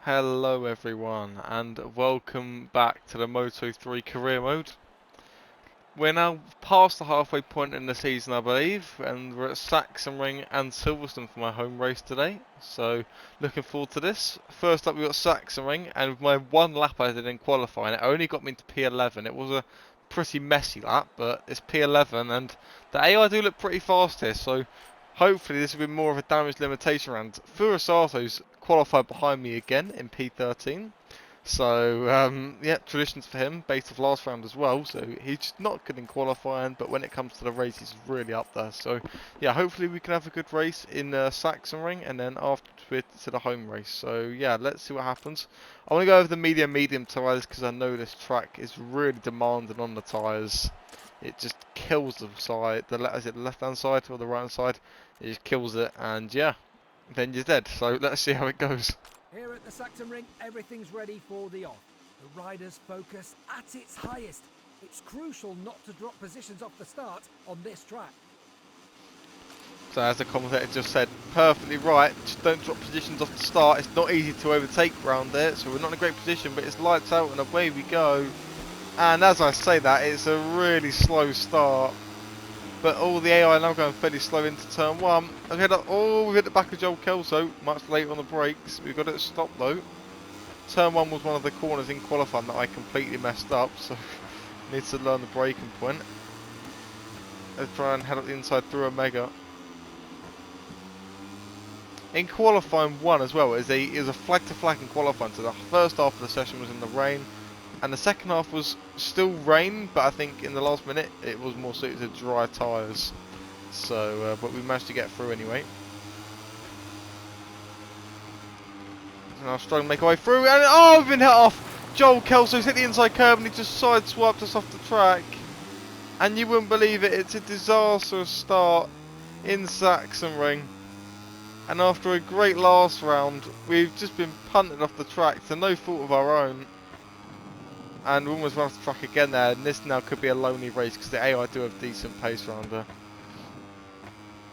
Hello everyone and welcome back to the Moto3 career mode. We're now past the halfway point in the season I believe, and we're at Sachsenring and Silverstone for my home race today. So looking forward to this. First up we've got Sachsenring, and with my one lap I did in qualifying it only got me to P11. It was a pretty messy lap, but it's P11 and the AI do look pretty fast here, so hopefully this will be more of a damage limitation round. Furasato's qualified behind me again in P13. So, yeah, traditions for him, based off last round as well. So he's just not good in qualifying, but when it comes to the race, he's really up there. So, yeah, hopefully we can have a good race in Sachsenring, and then after to the home race. So, yeah, let's see what happens. I want to go over the medium tyres because I know this track is really demanding on the tyres. It just kills the side. Is it the left-hand side or the right-hand side? It just kills it, and yeah, then you're dead. So let's see how it goes. Here at the Sachsenring, everything's ready for the off. The rider's focus at its highest. It's crucial not to drop positions off the start on this track. So as the commentator just said, perfectly right, just don't drop positions off the start. It's not easy to overtake around there, so we're not in a great position, but it's lights out and away we go. And as I say that, it's a really slow start. But all the AI now going fairly slow into turn one. Okay, we've hit the back of Joel Kelso, much later on the brakes. We've got it stopped though. Turn one was one of the corners in qualifying that I completely messed up, so need to learn the braking point. Let's try and head up the inside through a mega. In qualifying one as well, it was a flag to flag in qualifying, so the first half of the session was in the rain. And the second half was still rain, but I think in the last minute it was more suited to dry tyres. So, but we managed to get through anyway. And I was struggling to make our way through, and oh, we've been hit off! Joel Kelso's hit the inside curb and he just sideswiped us off the track. And you wouldn't believe it, it's a disastrous start in Sachsenring. And after a great last round, we've just been punted off the track to no fault of our own. And we almost run off the track again there, and this now could be a lonely race because the AI do have decent pace around her.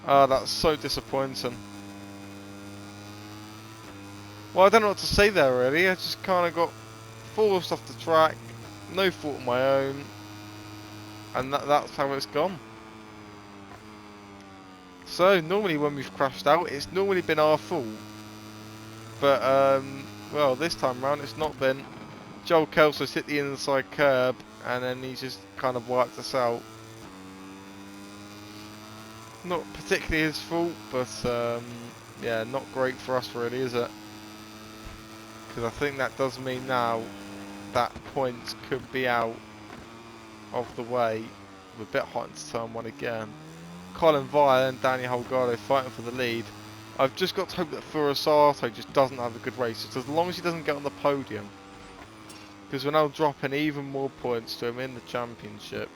Oh, that's so disappointing. Well, I don't know what to say there really, I just kind of got forced off the track, no fault of my own, and that's how it's gone. So, normally when we've crashed out, it's normally been our fault. But, well, this time round it's not been. Joel Kelso's hit the inside curb and then he's just kind of wiped us out. Not particularly his fault, but yeah, not great for us really, is it? Because I think that does mean now that points could be out of the way. We're a bit hot into turn one again. Colin Vile and Danny Holgado fighting for the lead. I've just got to hope that Furasato just doesn't have a good race. Just as long as he doesn't get on the podium. Because we're now dropping even more points to him in the championship.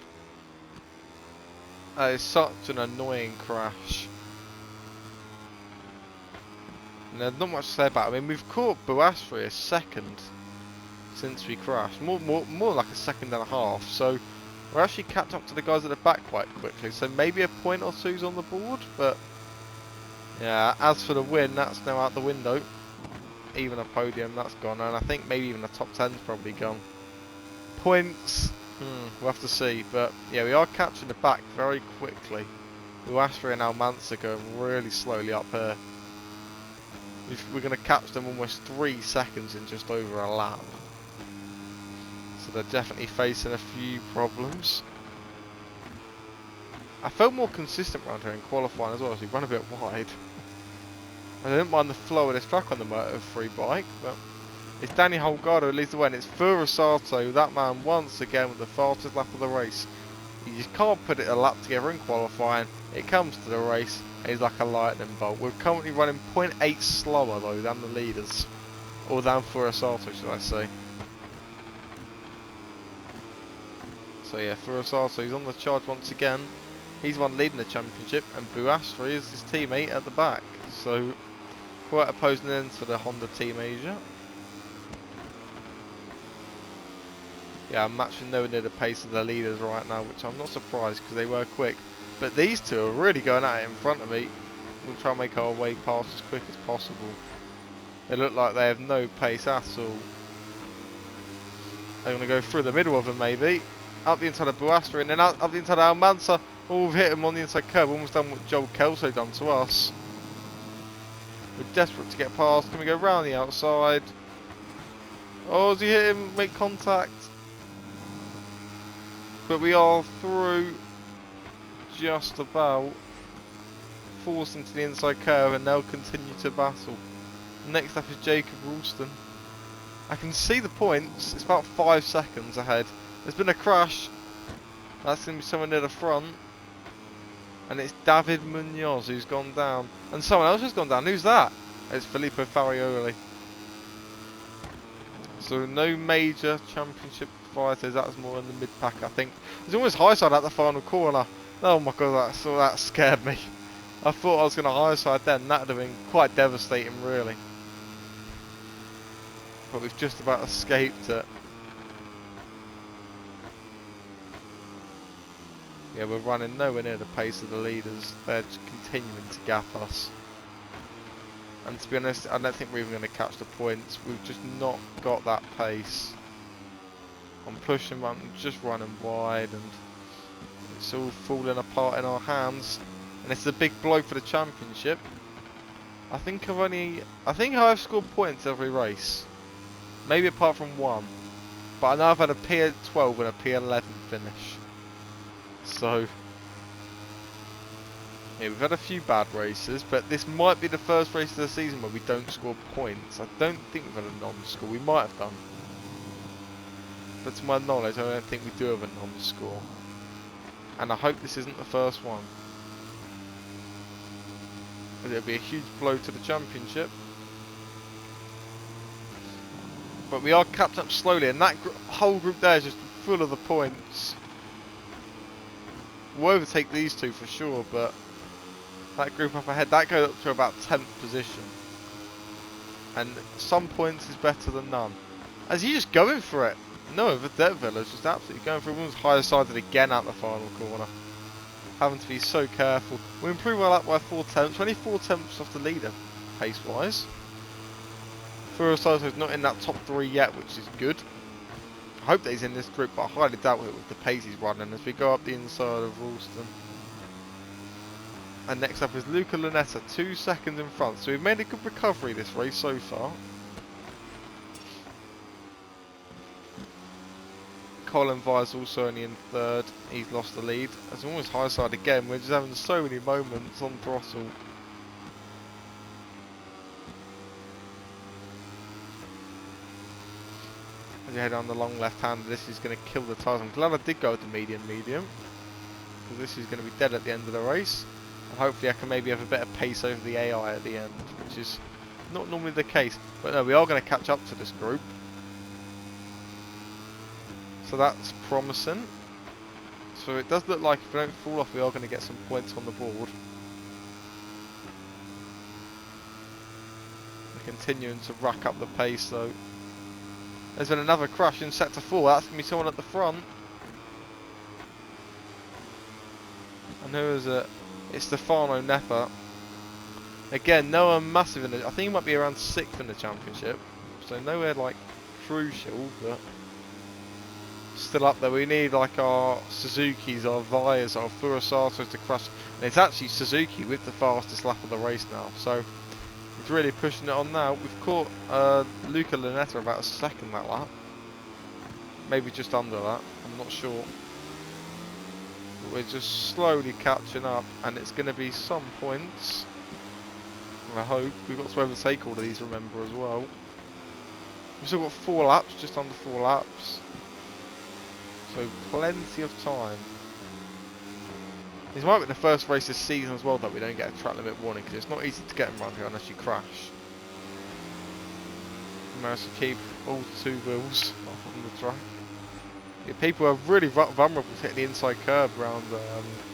That is such an annoying crash. And there's not much to say about it. I mean, we've caught Buastri a second since we crashed. More like a second and a half. So we're actually catching up to the guys at the back quite quickly. So maybe a point or two's on the board. But yeah, as for the win, that's now out the window. Even a podium, that's gone, and I think maybe even the top 10's probably gone. Points, we'll have to see, but yeah, we are catching the back very quickly. Uastri and Almanza going really slowly up here. We're going to catch them almost 3 seconds in just over a lap. So they're definitely facing a few problems. I felt more consistent around here in qualifying as well, so we run a bit wide. I didn't mind the flow of this track on the Moto3 bike, but it's Danny Holgado who leads the way, and it's Furasato, that man once again with the fastest lap of the race. You just can't put it a lap together in qualifying. It comes to the race, and he's like a lightning bolt. We're currently running 0.8 slower though than the leaders, or than Furasato should I say. So yeah, Furasato, he's on the charge once again. He's the one leading the championship, and Buastri is his teammate at the back. So quite opposing ends for the Honda Team Asia. Yeah, I'm matching nowhere near the pace of the leaders right now, which I'm not surprised because they were quick. But these two are really going at it in front of me. We'll try and make our way past as quick as possible. They look like they have no pace at all. They're going to go through the middle of them maybe. Up the inside of Buastra and then up the inside of Almanza. Oh, we've hit him on the inside curve. Almost done what Joel Kelso done to us. We're desperate to get past. Can we go round the outside? Oh, has he hit him? Make contact. But we are through just about. Forced into the inside curve and they'll continue to battle. Next up is Jacob Ralston. I can see the points. It's about 5 seconds ahead. There's been a crash. That's going to be someone near the front. And it's David Munoz who's gone down. And someone else has gone down. Who's that? It's Filippo Farioli. So no major championship fighters. That's more in the mid-pack, I think. There's almost high side at the final corner. Oh my god, that scared me. I thought I was going to high side then. That would have been quite devastating, really. But we've just about escaped it. Yeah, we're running nowhere near the pace of the leaders. They're just continuing to gap us. And to be honest, I don't think we're even going to catch the points. We've just not got that pace. I'm pushing, I'm just running wide, and it's all falling apart in our hands. And it's a big blow for the championship. I think I've scored points every race. Maybe apart from one. But I know I've had a P12 and a P11 finish. So, yeah, we've had a few bad races, but this might be the first race of the season where we don't score points. I don't think we've had a non-score. We might have done. But to my knowledge, I don't think we do have a non-score. And I hope this isn't the first one. It'll be a huge blow to the championship. But we are catching up slowly, and that whole group there is just full of the points. We'll overtake these two for sure, but that group up ahead, that goes up to about 10th position. And some points is better than none. As you just going for it. No, Vedetvilla's just absolutely going for it. Everyone's higher sided again out the final corner. Having to be so careful. We improve our lap by 4 tenths. 24 tenths off the leader, pace-wise. Furusato is not in that top 3 yet, which is good. I hope that he's in this group, but I highly doubt it with the pace he's running as we go up the inside of Ralston. And next up is Luca Lunetta, 2 seconds in front. So we've made a good recovery this race so far. Colin Vy's also only in 3rd. He's lost the lead. It's almost high side again. We're just having so many moments on throttle. As you head on the long left hand, this is going to kill the tyres. I'm glad I did go with the medium. Because this is going to be dead at the end of the race. And hopefully I can maybe have a better pace over the AI at the end, which is not normally the case. But no, we are going to catch up to this group. So that's promising. So it does look like if we don't fall off, we are going to get some points on the board. We're continuing to rack up the pace though. There's been another crash in sector 4. That's going to be someone at the front. And who is it? It's Stefano Neppa. Again, nowhere massive in it. I think he might be around 6th in the championship. So nowhere like crucial, but still up there. We need like our Suzuki's, our Vias, our Furusatos to crash. And it's actually Suzuki with the fastest lap of the race now. So it's really pushing it on now. We've caught Luca Lunetta about a second that lap. Maybe just under that. I'm not sure. But we're just slowly catching up. And it's going to be some points. I hope. We've got to overtake all of these, remember, as well. We've still got 4 laps, just under 4 laps. So plenty of time. This might be the first race this season as well that we don't get a track limit warning, because it's not easy to get them around here unless you crash. You manage to keep all 2 wheels on the track. Yeah, people are really vulnerable to hit the inside curb around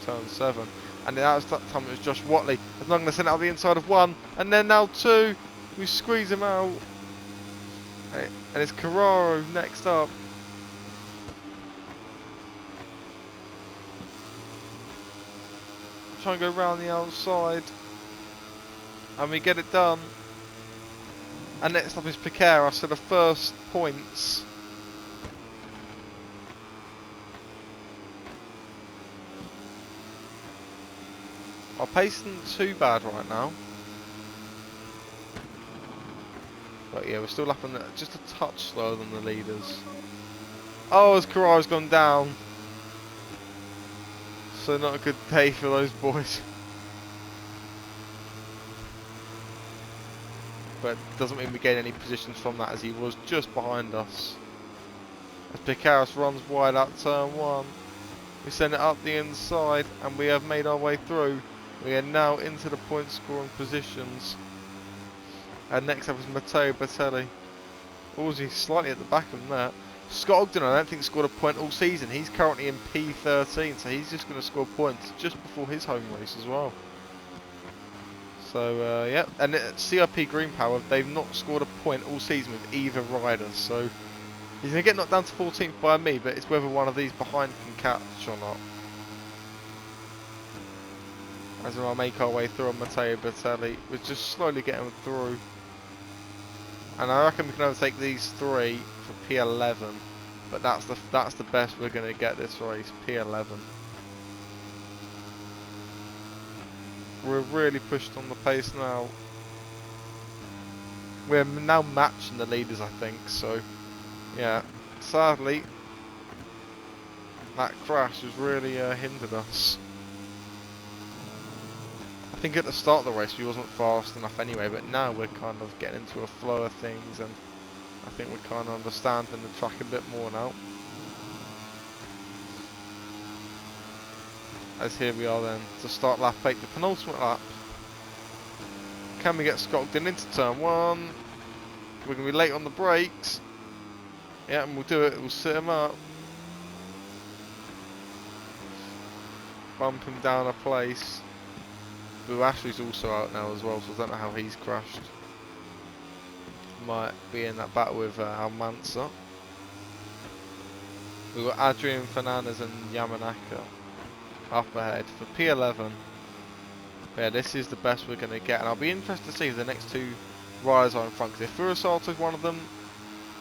turn 7. And that time it was Josh Watley. As long as they sent out the inside of 1, and then now 2. We squeeze him out. And it's Carraro next up. Try and go round the outside, and we get it done. And next up is Piquera, so the first points. Our pace isn't too bad right now. But yeah, we're still lapping just a touch slower than the leaders. Oh, as Carrara's gone down. So not a good day for those boys. But doesn't mean we gain any positions from that, as he was just behind us. As Piqueras runs wide out turn 1. We send it up the inside and we have made our way through. We are now into the point scoring positions. And next up is Matteo Bertelli. Oh, he's slightly at the back of that. Scott Ogden, I don't think scored a point all season. He's currently in P13, so he's just going to score points just before his home race as well. So, yeah, and at CRP Green Power, they've not scored a point all season with either rider. So, he's going to get knocked down to 14th by me, but it's whether one of these behind can catch or not. As we make our way through on Matteo Bertelli, we're just slowly getting through. And I reckon we can overtake these three for P11, but that's the best we're going to get this race, P11. We're really pushed on the pace now. We're now matching the leaders, I think. So, yeah. Sadly, that crash has really hindered us. I think at the start of the race we wasn't fast enough anyway, but now we're kind of getting into a flow of things, and I think we're kind of understanding the track a bit more now. As here we are then, to start lap 8, the penultimate lap. Can we get Scogden into turn 1? We're going to be late on the brakes. Yeah, and we'll do it, we'll sit him up. Bump him down a place. But Ashley's also out now as well, so I don't know how he's crashed. Might be in that battle with Almanza. We've got Adrian Fernandez and Yamanaka up ahead for P11. Yeah, this is the best we're going to get, and I'll be interested to see if the next two riders are in front, because if Furasato's one of them,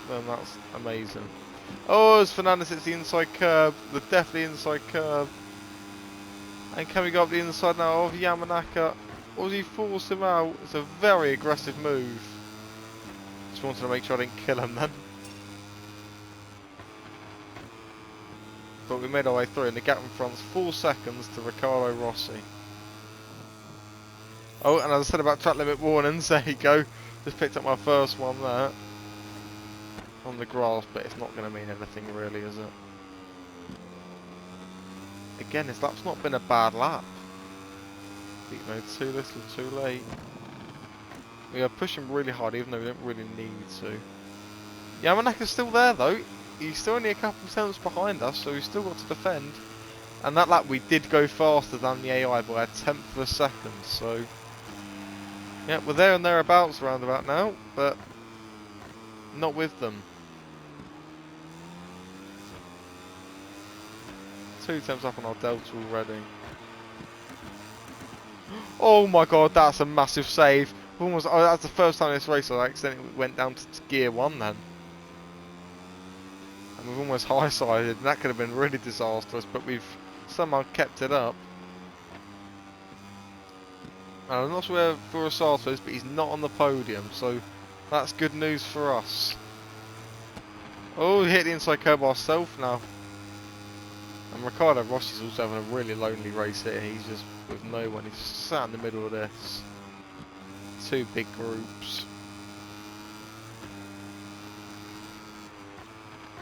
then that's amazing. Oh, as Fernandez hits the inside curb, the definitely inside curb. And can we go up the inside now of Yamanaka? Or does he force him out? It's a very aggressive move. Just wanted to make sure I didn't kill him then. But we made our way through, and the gap in front's 4 seconds to Riccardo Rossi. Oh, and as I said about track limit warnings, there you go. Just picked up my first one there. On the grass, but it's not going to mean anything really, is it? Again, this lap's not been a bad lap. You know, too little, too late. We are pushing really hard, even though we don't really need to. Yamanaka's still there though. He's still only a couple of tenths behind us, so he's still got to defend. And that lap we did go faster than the AI by a tenth of a second, so... yeah, we're there and thereabouts around about now, but not with them. 2 tenths up on our delta already. Oh my god, that's a massive save. Almost, oh, that's the first time in this race I accidentally went down to gear 1 then. And we've almost high-sided, and that could have been really disastrous, but we've somehow kept it up. And I'm not sure where Furasato is, but he's not on the podium, so that's good news for us. Oh, we hit the inside curb ourselves now. And Riccardo Rossi's also having a really lonely race here. He's just with no one. He's just sat in the middle of this. 2 big groups.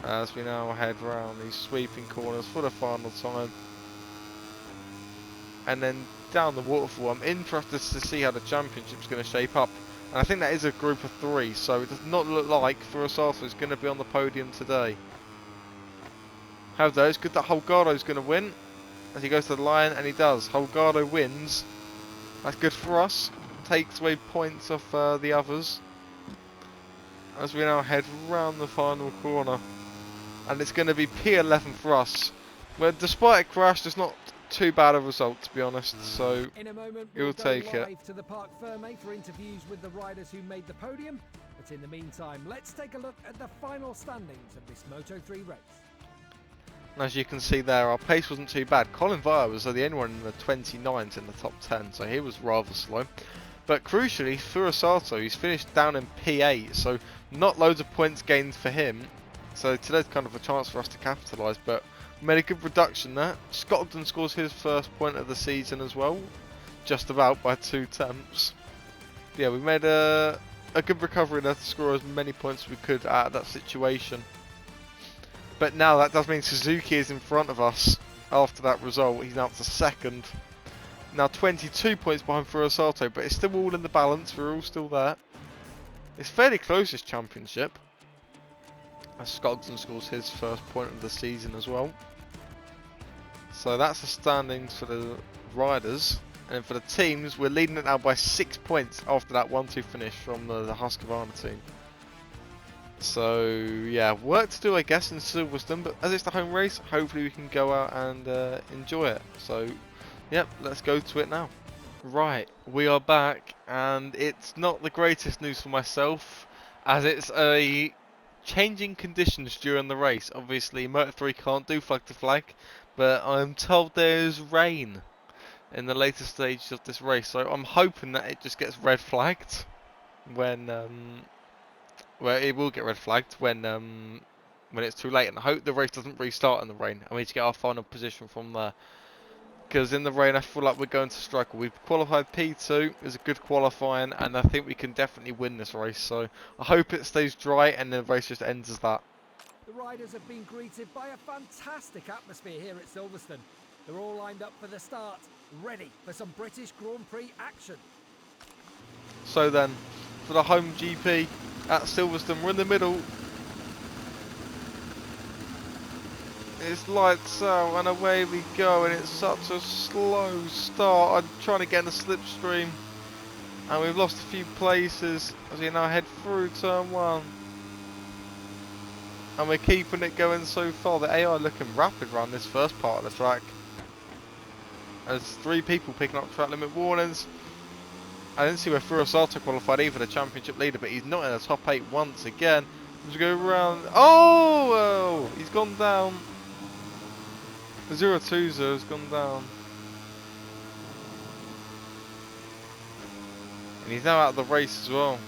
As we now head round these sweeping corners for the final time. And then down the waterfall, I'm interested to see how the championship's going to shape up. And I think that is a group of 3, so it does not look like Furasato is going to be on the podium today. However, it's good that Holgado's going to win as he goes to the line, and he does. Holgado wins. That's good for us. Takes away points off the others. As we now head round the final corner. And it's going to be P11 for us. Well, despite a crash, it's not too bad a result, to be honest. So, In a moment, we'll take it. to the Parc Fermé for interviews with the riders who made the podium. But in the meantime, let's take a look at the final standings of this Moto3 race. And as you can see there, our pace wasn't too bad. Colin Vire was the only one in the 29s in the top 10, so he was rather slow. But crucially, Furasato, he's finished down in P8, so not loads of points gained for him. So today's kind of a chance for us to capitalise, but we made a good reduction there. Scotland scores his first point of the season as well, just about by 2 tenths. Yeah, we made a good recovery there to score as many points as we could out of that situation. But now that does mean Suzuki is in front of us after that result. He's now up to second. Now 22 points behind Furasato, but it's still all in the balance. We're all still there. It's fairly close, this championship. As Scogden scores his first point of the season as well. So that's the standings for the riders. And for the teams, we're leading it now by 6 points after that 1-2 finish from the Husqvarna team. So yeah, work to do I guess in Silverstone, but as it's the home race, hopefully we can go out and enjoy it. So yep, let's go to it now. Right, we are back, and it's not the greatest news for myself, as it's a changing conditions during the race. Obviously Moto3 can't do flag to flag, but I'm told there's rain in the later stages of this race, so I'm hoping that it just gets red flagged when well, it will get red flagged when it's too late, and I hope the race doesn't restart in the rain and we need to get our final position from there. Because in the rain, I feel like we're going to struggle. We've qualified P2, it was a good qualifying, and I think we can definitely win this race. So I hope it stays dry and the race just ends as that. The riders have been greeted by a fantastic atmosphere here at Silverstone. They're all lined up for the start, ready for some British Grand Prix action. So then, for the home GP at Silverstone, we're in the middle. It's lights out and away we go, and it's such a slow start. I'm trying to get in the slipstream, and we've lost a few places as we now head through turn 1. And we're keeping it going so far. The AI looking rapid around this first part of the track. There's 3 people picking up track limit warnings. I didn't see where Furasato qualified either, the championship leader, but he's not in the top 8 once again. Let's go around. Oh, well, he's gone down. 0-2 has gone down. And he's now out of the race as well.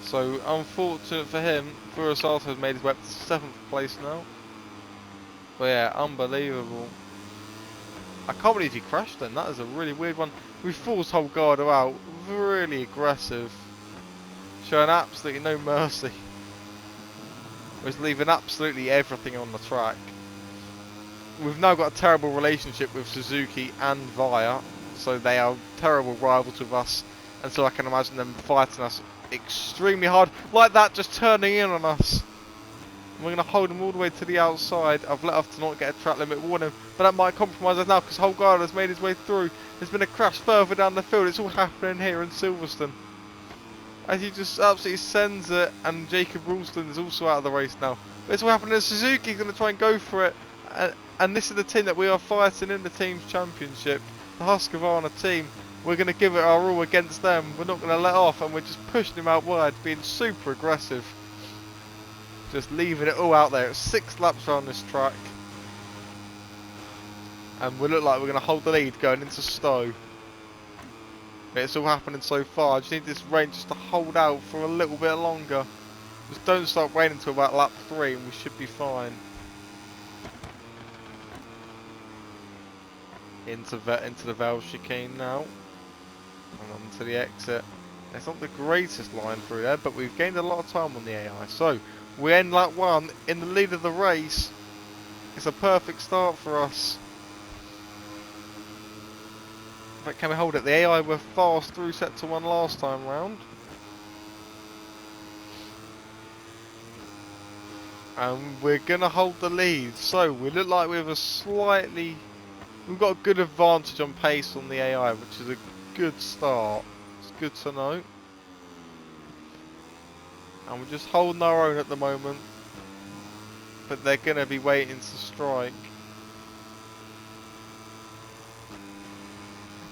So, unfortunate for him, Furasato has made his way up to 7th place now. But yeah, unbelievable. I can't believe he crashed then, that is a really weird one. We forced Holgado out, really aggressive. Showing absolutely no mercy. Was leaving absolutely everything on the track. We've now got a terrible relationship with Suzuki and Vire, so they are terrible rivals with us, and so I can imagine them fighting us extremely hard, like that, just turning in on us. And we're going to hold them all the way to the outside. I've let off to not get a track limit warning, but that might compromise us now because Holgado has made his way through. There's been a crash further down the field. It's all happening here in Silverstone. As he just absolutely sends it, and Jacob Ralston is also out of the race now. But it's all happening. Suzuki's going to try and go for it. And this is the team that we are fighting in the team's championship. The Husqvarna team. We're going to give it our all against them. We're not going to let off, and we're just pushing him out wide, being super aggressive. Just leaving it all out there. It's 6 laps around this track. And we look like we're going to hold the lead going into Stowe. It's all happening so far. I just need this rain just to hold out for a little bit longer. Just don't start raining until about lap 3 and we should be fine. Into the Vale chicane now. And on to the exit. It's not the greatest line through there, but we've gained a lot of time on the AI. So, we end lap 1 in the lead of the race. It's a perfect start for us. But can we hold it? The AI were fast through sector 1 last time round. And we're going to hold the lead. So we look like we've we've got a good advantage on pace on the AI, which is a good start. It's good to know. And we're just holding our own at the moment. But they're going to be waiting to strike.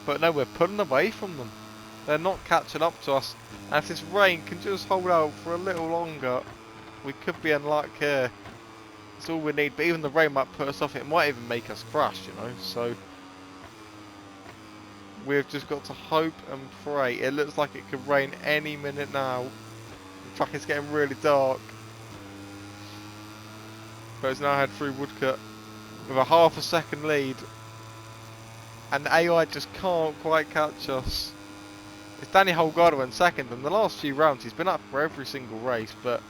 But no, we're pulling away from them. They're not catching up to us. And if this rain can just hold out for a little longer, we could be in luck here. That's all we need. But even the rain might put us off. It might even make us crash, you know. So we've just got to hope and pray. It looks like it could rain any minute now. The track is getting really dark. But it's now head through Woodcut with a half a second lead. And AI just can't quite catch us. It's Danny Holgado in second, and the last few rounds he's been up for every single race, but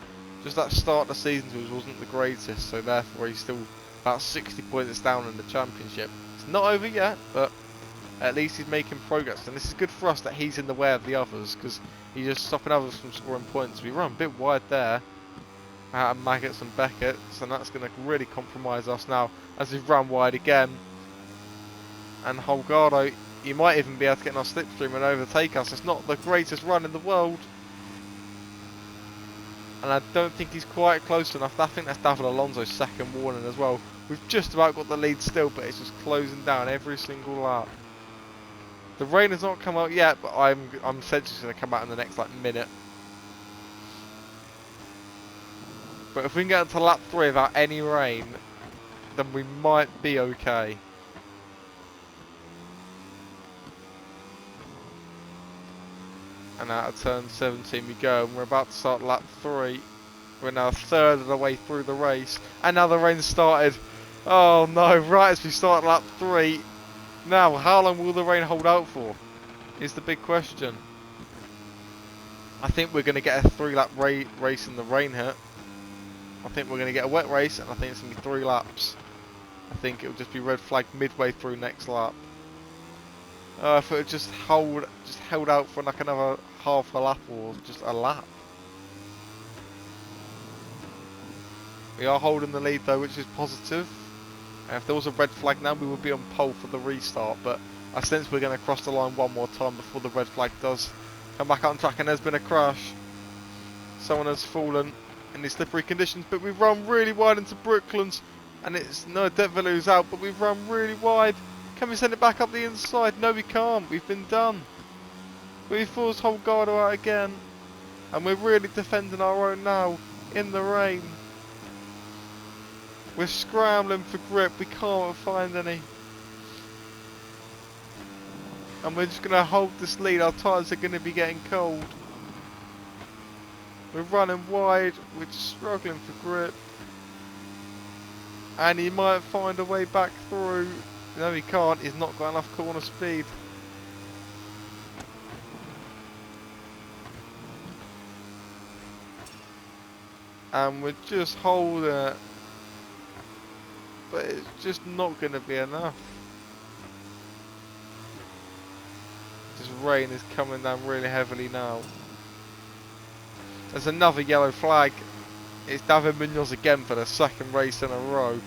just that start of the season wasn't the greatest, so therefore he's still about 60 points down in the championship. It's not over yet, but at least he's making progress, and this is good for us that he's in the way of the others, because he's just stopping others from scoring points. We run a bit wide there out of Maggots and Beckett, and that's going to really compromise us now as we run wide again. And Holgado, you might even be able to get in our slipstream and overtake us. It's not the greatest run in the world. And I don't think he's quite close enough. I think that's David Alonso's second warning as well. We've just about got the lead still, but it's just closing down every single lap. The rain has not come out yet, but I'm essentially going to come out in the next minute. But if we can get to lap 3 without any rain, then we might be okay. And out of turn 17 we go, and we're about to start lap 3. We're now a third of the way through the race, and now the rain started. Oh no, right as we start lap 3. Now, how long will the rain hold out for? Is the big question. I think we're going to get a 3-lap race in the rain here. I think we're going to get a wet race, and I think it's going to be 3 laps. I think it will just be red flag midway through next lap. If it would just held out for like another half a lap or just a lap. We are holding the lead though, which is positive. And if there was a red flag now, we would be on pole for the restart. But I sense we're going to cross the line one more time before the red flag does come back on track. And there's been a crash. Someone has fallen in these slippery conditions. But we've run really wide into Brooklands. And it's no Detvelu's out, but we've run really wide. Can we send it back up the inside? No, we can't. We've been done. We've forced Holgado out again. And we're really defending our own now in the rain. We're scrambling for grip. We can't find any. And we're just going to hold this lead. Our tyres are going to be getting cold. We're running wide. We're just struggling for grip. And he might find a way back through. No, he can't. He's not got enough corner speed. And we're just holding it. But it's just not going to be enough. This rain is coming down really heavily now. There's another yellow flag. It's David Munoz again for the second race in a row.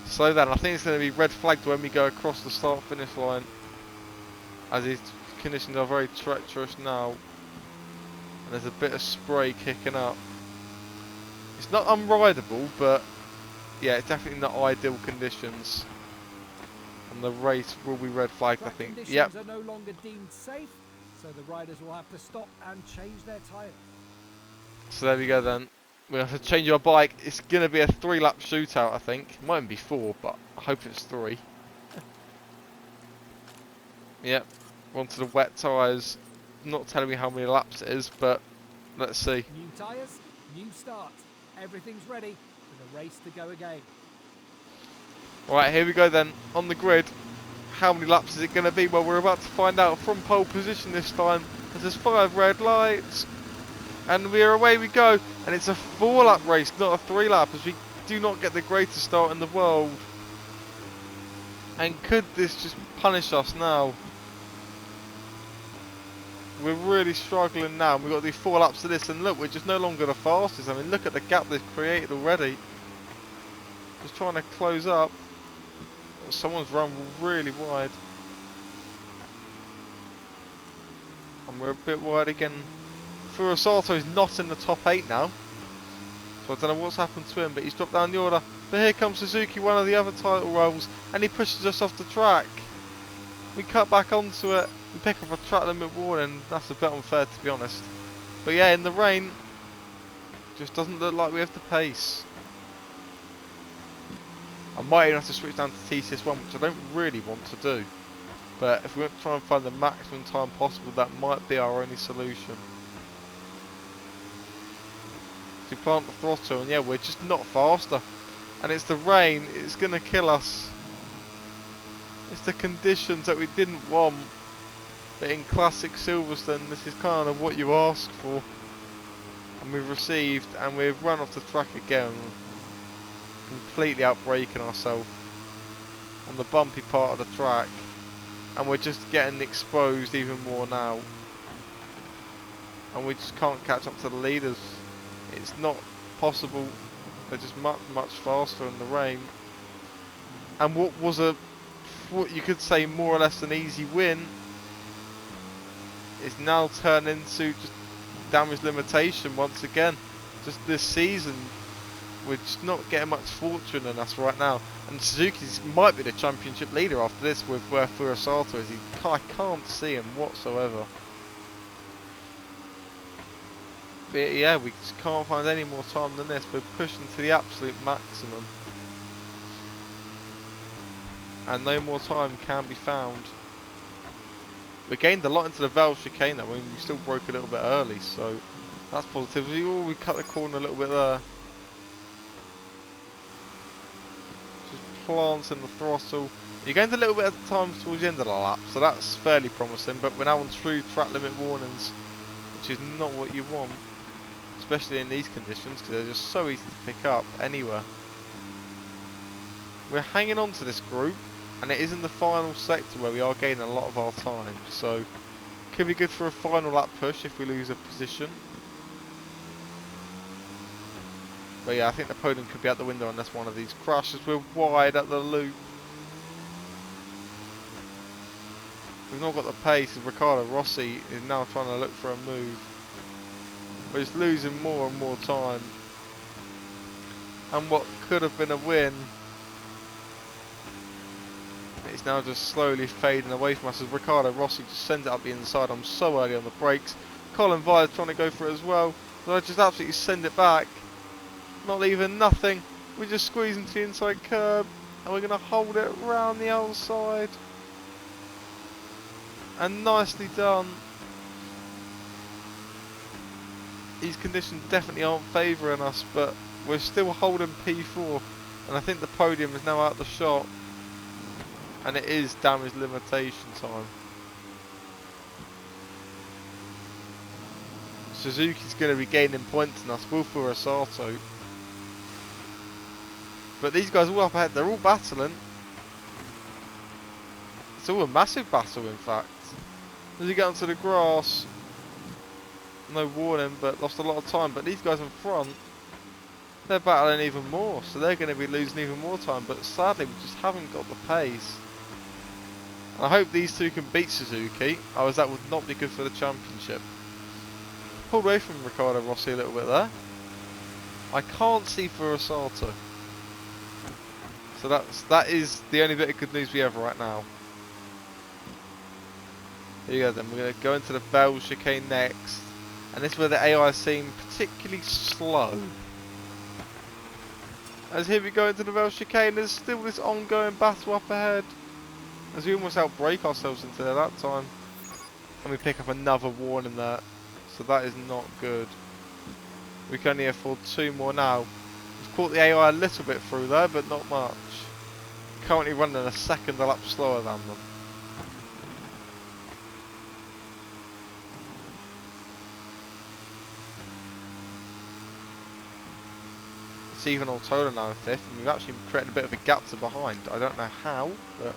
So then, I think it's going to be red flagged when we go across the start-finish line. As these conditions are very treacherous now. And there's a bit of spray kicking up. It's not unrideable, but yeah, it's definitely not ideal conditions. And the race will be red flagged, I think. Yep. Conditions are no longer deemed safe, so the riders will have to stop and change their tyres. So there we go then. We have to change our bike. It's going to be a 3-lap shootout, I think. It might even be 4, but I hope it's 3. Yep. Onto the wet tyres. Not telling me how many laps it is, but let's see. New tyres, new start. Everything's ready for the race to go again. Right, here we go then. On the grid. How many laps is it going to be? Well, we're about to find out from pole position this time. There's 5 red lights. And away we go. And it's a 4-lap race, not a 3-lap, as we do not get the greatest start in the world. And could this just punish us now? We're really struggling now. We've got to do 4 laps to this. And look, we're just no longer the fastest. I mean, look at the gap they've created already. Just trying to close up. Someone's run really wide. And we're a bit wide again. Furusato is not in the top 8 now. So I don't know what's happened to him, but he's dropped down the order. But here comes Suzuki, one of the other title rivals, and he pushes us off the track. We cut back onto it. We pick up a track limit warning. That's a bit unfair, to be honest. But yeah, in the rain, just doesn't look like we have the pace. I might even have to switch down to TCS1, which I don't really want to do. But if we want to try and find the maximum time possible, that might be our only solution. So we plant the throttle, and yeah, we're just not faster. And it's the rain, it's going to kill us. It's the conditions that we didn't want. But in classic Silverstone, this is kind of what you ask for. And we've received, and we've run off the track again. Completely outbraking ourselves on the bumpy part of the track. And we're just getting exposed even more now. And we just can't catch up to the leaders. It's not possible. They're just much, much faster in the rain. And what was what you could say more or less an easy win is now turned into just damage limitation once again. Just this season, we're just not getting much fortune in us right now. And Suzuki might be the championship leader after this with where Furusato is. I can't see him whatsoever. But yeah, we just can't find any more time than this. We're pushing to the absolute maximum. And no more time can be found. We gained a lot into the valve chicane though. I mean, we still broke a little bit early, so that's positive. We cut the corner a little bit there. Just planting the throttle. You gained a little bit of time towards the end of the lap, so that's fairly promising. But we're now on true track limit warnings, which is not what you want, especially in these conditions, because they're just so easy to pick up anywhere. We're hanging on to this group. And it is in the final sector where we are gaining a lot of our time. So, could be good for a final lap push if we lose a position. But yeah, I think the podium could be out the window unless one of these crashes. We're wide at the loop. We've not got the pace. Riccardo Rossi is now trying to look for a move. But he's losing more and more time. And what could have been a win, it's now just slowly fading away from us as Riccardo Rossi just sends it up the inside. I'm so early on the brakes. Colin Vyre's trying to go for it as well. But I just absolutely send it back. Not leaving nothing. We're just squeezing to the inside curb. And we're going to hold it round the outside. And nicely done. These conditions definitely aren't favouring us, but we're still holding P4. And I think the podium is now out of the shot. And it is damage limitation time. Suzuki's going to be gaining points on us, Will Furusato. But these guys are all up ahead, they're all battling. It's all a massive battle in fact. As you get onto the grass, no warning, but lost a lot of time. But these guys in front, they're battling even more, so they're going to be losing even more time. But sadly, we just haven't got the pace. I hope these two can beat Suzuki, otherwise that would not be good for the championship. Pulled away from Riccardo Rossi a little bit there. I can't see Furusato. So that is the only bit of good news we have right now. Here you go then, we're going to go into the Bell chicane next. And this is where the AI seem particularly slow. As here we go into the Bell chicane, there's still this ongoing battle up ahead. As we almost outbrake ourselves into there that time. And we pick up another warning there. So that is not good. We can only afford 2 more now. We've caught the AI a little bit through there, but not much. Currently running a second a lap slower than them. It's even Altola now in 5th, and we've actually created a bit of a gap to behind. I don't know how, but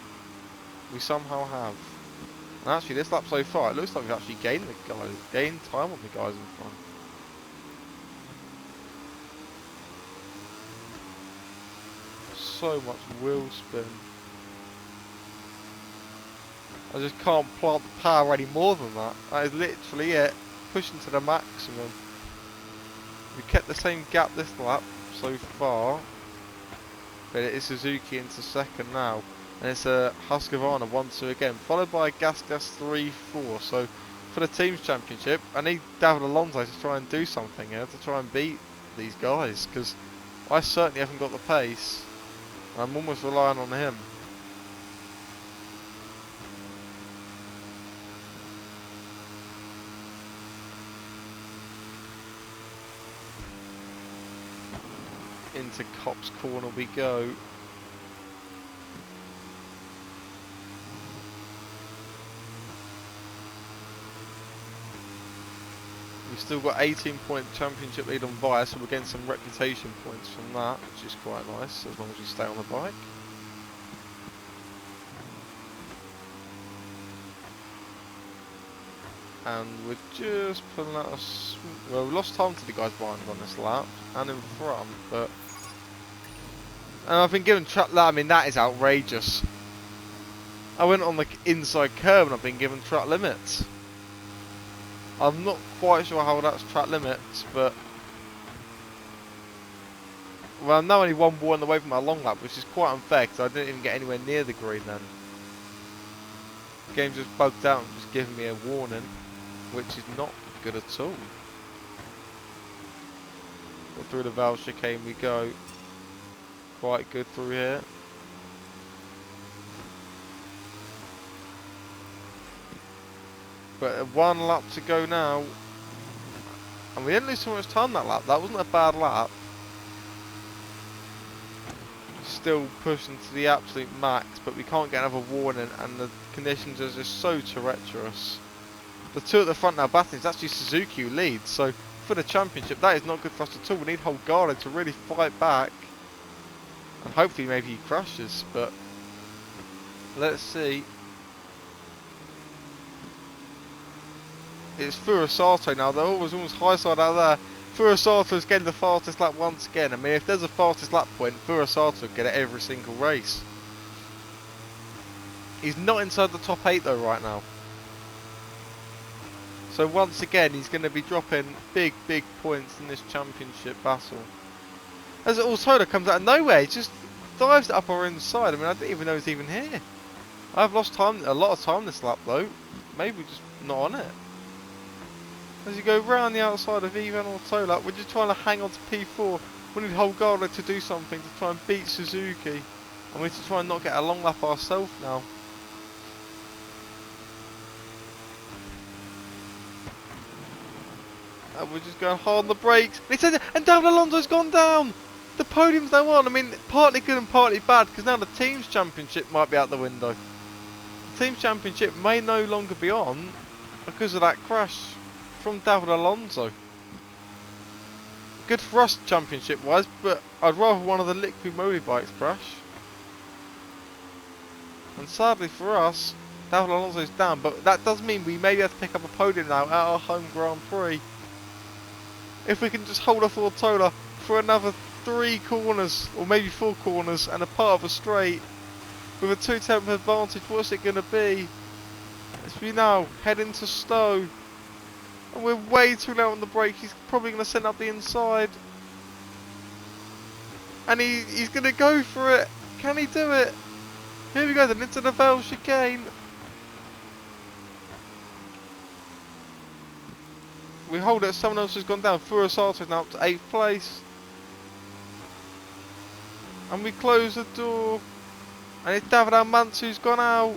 we somehow have. And actually this lap so far, it looks like we've actually gained time on the guys in front. So much wheel spin. I just can't plant the power any more than that. That is literally it. Pushing to the maximum. We kept the same gap this lap so far. But it is Suzuki into second now. And it's a Husqvarna 1-2 again, followed by a Gas 3-4. So for the team's championship, I need David Alonso to try and do something here, to try and beat these guys, because I certainly haven't got the pace. I'm almost relying on him. Into Cop's corner we go. We've still got 18-point championship lead on Via, so we're getting some reputation points from that, which is quite nice, as long as we stay on the bike. And we're just pulling out a... Well, we lost time to the guys behind on this lap, and in front, but... And I've been given track... I mean, that is outrageous. I went on the inside curb and I've been given track limits. I'm not quite sure how that's track limits, but... Well, I'm now only one warning away from my long lap, which is quite unfair, because I didn't even get anywhere near the green then. The game's just bugged out and just giving me a warning, which is not good at all. But through the valve chicane we go. Quite good through here. But one lap to go now. And we didn't lose so much time that lap. That wasn't a bad lap. Still pushing to the absolute max, but we can't get another warning, and the conditions are just so treacherous. The two at the front now battling, it's actually Suzuki who leads, so for the championship that is not good for us at all. We need Holgado to really fight back, and hopefully maybe he crashes, but let's see. It's Furasato now, they're always high side out there. Furasato is getting the fastest lap once again. I mean, if there's a fastest lap point, Furasato will get it every single race. He's not inside the top 8 though right now. So once again, he's going to be dropping big points in this championship battle. As Ortola comes out of nowhere, he just dives it up our inside. I mean, I didn't even know he's even here. I've lost time, a lot of time this lap though. Maybe just not on it. As you go round the outside of Ivan Ortola, we're just trying to hang on to P4. We need Holgado to do something to try and beat Suzuki. And we need to try and not get a long lap ourselves now. And we're just going hard on the brakes. And David Alonso's gone down! The podium's now on. I mean, partly good and partly bad, because now the team's championship might be out the window. The team's championship may no longer be on because of that crash from David Alonso. Good for us championship wise, but I'd rather one of the liquid motorbikes crash. And sadly for us, David Alonso's down, but that does mean we maybe have to pick up a podium now at our home Grand Prix. If we can just hold off Ortola for another 3 corners, or maybe 4 corners, and a part of a straight, with a 2/10 advantage, what's it going to be? As we now head into Stowe. And we're way too low on the brake. He's probably going to send up the inside. And he's going to go for it. Can he do it? Here we go then, into the Vale chicane. We hold it, someone else has gone down. Furasato is now up to 8th place. And we close the door. And it's David Almanza who's gone out.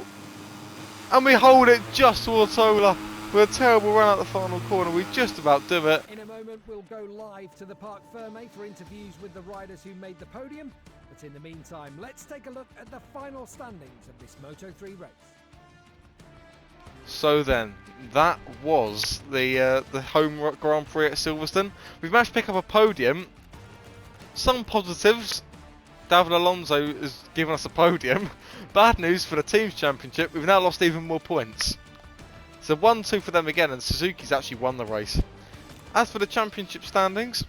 And we hold it just to Ortola. With a terrible run out the final corner, we just about do it. In a moment, we'll go live to the Parc Fermé for interviews with the riders who made the podium. But in the meantime, let's take a look at the final standings of this Moto3 race. So then, that was the home Grand Prix at Silverstone. We've managed to pick up a podium. Some positives. David Alonso has given us a podium. Bad news for the team's championship. We've now lost even more points. So 1-2 for them again, and Suzuki's actually won the race. As for the championship standings,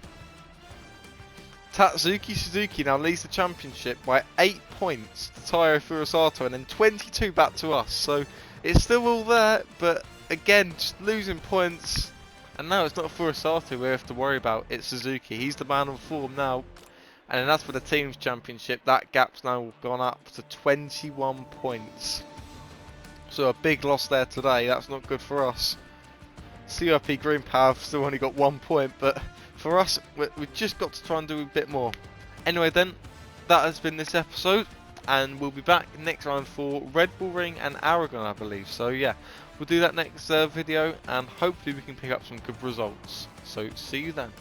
Tatsuki Suzuki now leads the championship by 8 points to Taiyo Furasato, and then 22 back to us. So it's still all there, but again, just losing points. And now it's not Furasato we have to worry about, it's Suzuki. He's the man on form now. And then as for the teams championship, that gap's now gone up to 21 points. So a big loss there today. That's not good for us. CRP Green Power have still only got 1 point, but for us, we've just got to try and do a bit more. Anyway then, that has been this episode, and we'll be back next round for Red Bull Ring and Aragon, I believe. So yeah, we'll do that next video, and hopefully we can pick up some good results. So see you then.